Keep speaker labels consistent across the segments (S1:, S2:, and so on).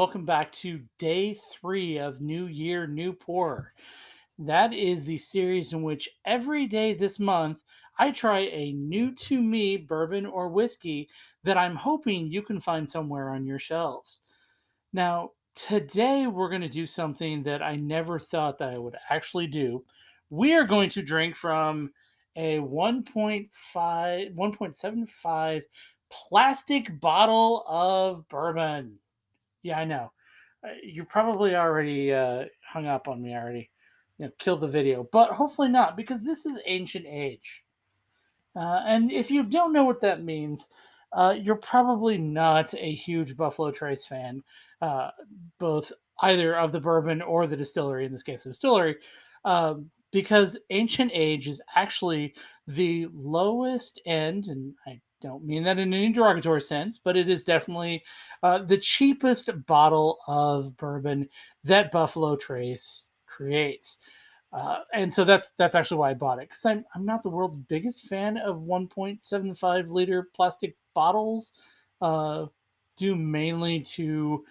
S1: welcome back to day 3 of New Year, New Pour. That is the series in which every day this month I try a new to me bourbon or whiskey that I'm hoping you can find somewhere on your shelves. Now, today we're going to do something that I never thought that I would actually do. We are going to drink from a 1.75 plastic bottle of bourbon. Yeah, I know. You probably already hung up on me already. Killed the video, but hopefully not because this is ancient age. And if you don't know what that means, you're probably not a huge Buffalo Trace fan, uh, both either of the bourbon or the distillery, in this case, the distillery, because Ancient Age is actually the lowest end, and I don't mean that in any derogatory sense, but it is definitely the cheapest bottle of bourbon that Buffalo Trace creates. And so that's actually why I bought it because I'm not the world's biggest fan of 1.75 liter plastic bottles, uh, due mainly to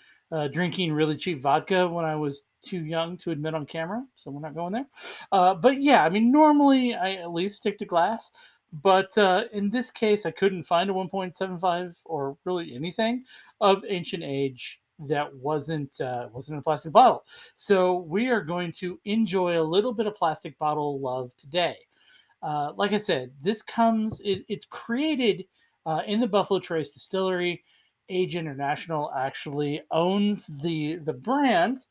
S1: drinking really cheap vodka when I was too young to admit on camera. So we're not going there. But yeah, I mean, normally I at least stick to glass. But in this case, I couldn't find a 1.75 or really anything of ancient age that wasn't in a plastic bottle. So we are going to enjoy a little bit of plastic bottle love today. Like I said, it's created in the Buffalo Trace Distillery. Age International actually owns the brand.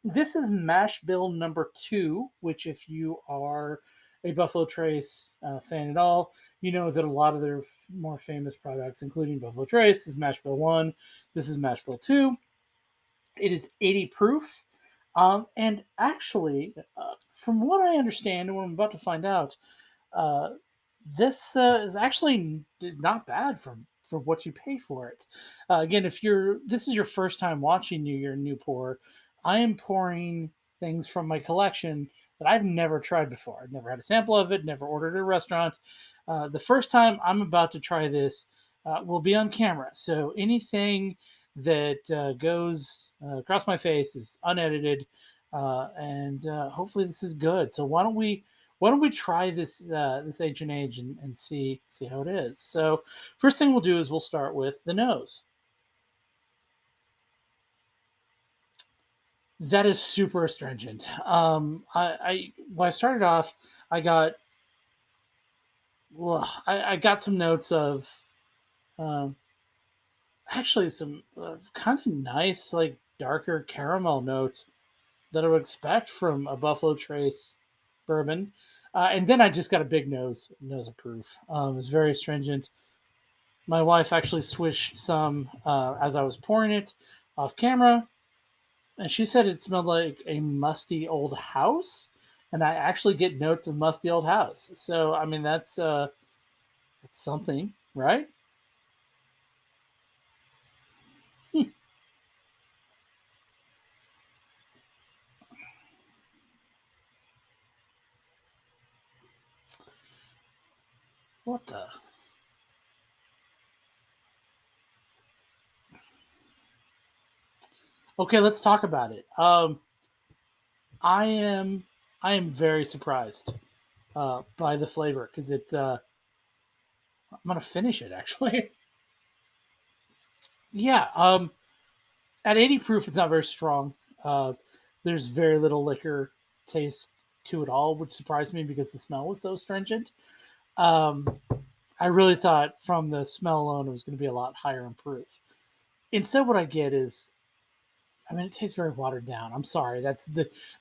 S1: This is Mash Bill number 2, which if you are a Buffalo Trace fan at all, you know that a lot of their more famous products, including Buffalo Trace, is Mash Bill 1. This is Mash Bill 2. It is 80 proof. And actually, from what I understand and what I'm about to find out, uh, this is actually not bad for what you pay for it. Again, if this is your first time watching New Year New Pour, I am pouring things from my collection that I've never tried before. I've never had a sample of it, never ordered at a restaurant. The first time I'm about to try this will be on camera, so anything that goes across my face is unedited, and hopefully this is good. So why don't we try this ancient age and see how it is? So first thing we'll do is we'll start with the nose. That is super astringent. When I started off, I got I got some notes of um, actually some kind of nice like darker caramel notes that I would expect from a Buffalo Trace bourbon. And then I just got a big nose of proof. It's very astringent. My wife actually switched some as I was pouring it off camera, and she said it smelled like a musty old house. And I actually get notes of musty old house. So I mean that's something, right? Hmm. What the? Okay, let's talk about it. I am I am very surprised by the flavor because it's. I'm gonna finish it actually. Yeah. At 80 proof, it's not very strong. Uh, there's very little liquor taste to it all, which surprised me because the smell was so stringent. Um, I really thought from the smell alone it was going to be a lot higher in proof. Instead, what I get is, I mean, it tastes very watered down. I'm sorry. That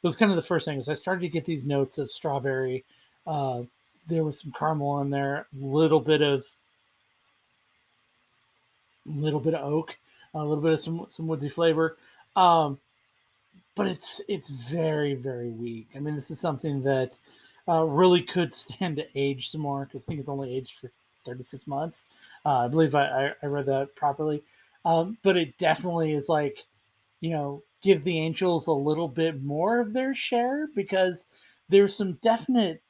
S1: was kind of the first thing. Is I started to get these notes of strawberry. Uh, there was some caramel in there, little bit of oak, a little bit of some woodsy flavor. Um, but it's very very weak. I mean, this is something that really could stand to age some more because I think it's only aged for 36 months. I believe I read that properly, but it definitely is like give the Angels a little bit more of their share because there's some definite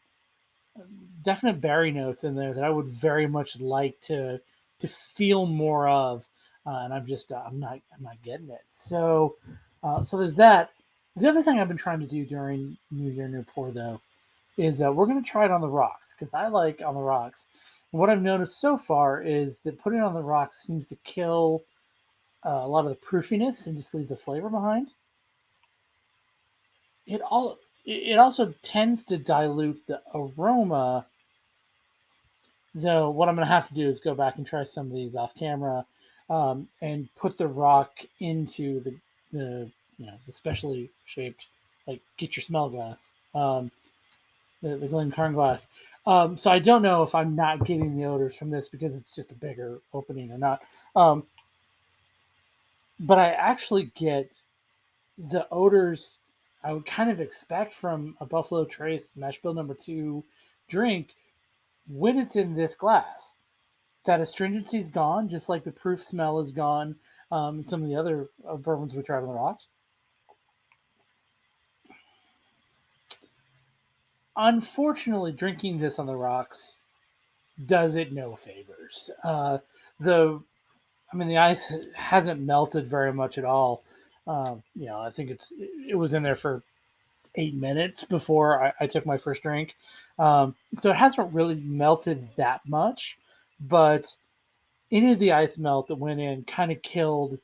S1: berry notes in there that I would very much like to feel more of. and I'm not getting it. So so there's that. The other thing I've been trying to do during New Year New Pour though is we're going to try it on the rocks because I like on the rocks. And what I've noticed so far is that putting it on the rocks seems to kill a lot of the proofiness and just leave the flavor behind. It also tends to dilute the aroma. Though what I'm going to have to do is go back and try some of these off camera, and put the rock into the the specially shaped, like get your smell glass, the Glencairn glass. So I don't know if I'm not getting the odors from this because it's just a bigger opening or not. Um, but I actually get the odors I would kind of expect from a Buffalo Trace Mash Bill number 2 drink when it's in this glass. That astringency is gone, just like the proof smell is gone. Some of the other bourbons we tried on the rocks. Unfortunately, drinking this on the rocks does it no favors. The I mean, the ice hasn't melted very much at all. I think it was in there for 8 minutes before I took my first drink, so it hasn't really melted that much. But any of the ice melt that went in kind of killed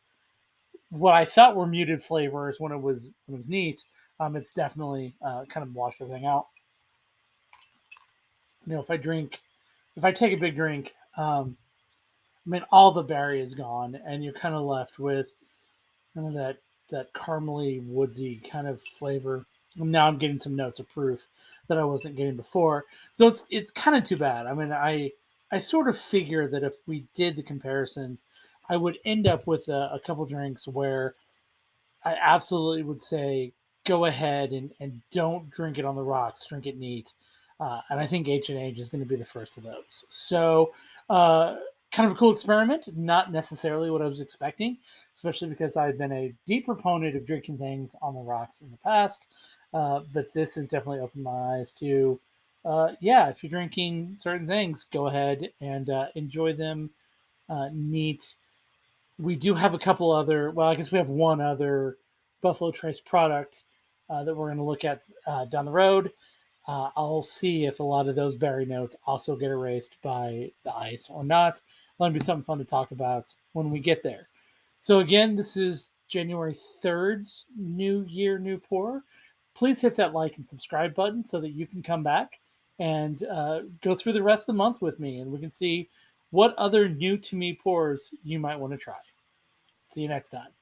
S1: what I thought were muted flavors when it was neat. It's definitely kind of washed everything out. If I take a big drink, I mean, all the berry is gone, and you're kind of left with kind of that caramely, woodsy kind of flavor. And now I'm getting some notes of proof that I wasn't getting before. So it's kind of too bad. I mean, I sort of figure that if we did the comparisons, I would end up with a couple drinks where I absolutely would say go ahead and don't drink it on the rocks. Drink it neat. And I think H&H is going to be the first of those. So, kind of a cool experiment. Not necessarily what I was expecting, especially because I've been a deep proponent of drinking things on the rocks in the past. But this has definitely opened my eyes to, yeah, if you're drinking certain things, go ahead and enjoy them neat. We do have a couple other, well, I guess we have one other Buffalo Trace product that we're going to look at down the road. I'll see if a lot of those berry notes also get erased by the ice or not. That'll be something fun to talk about when we get there. So, again, this is January 3rd's New Year, New Pour. Please hit that like and subscribe button so that you can come back and go through the rest of the month with me and we can see what other new to me pours you might want to try. See you next time.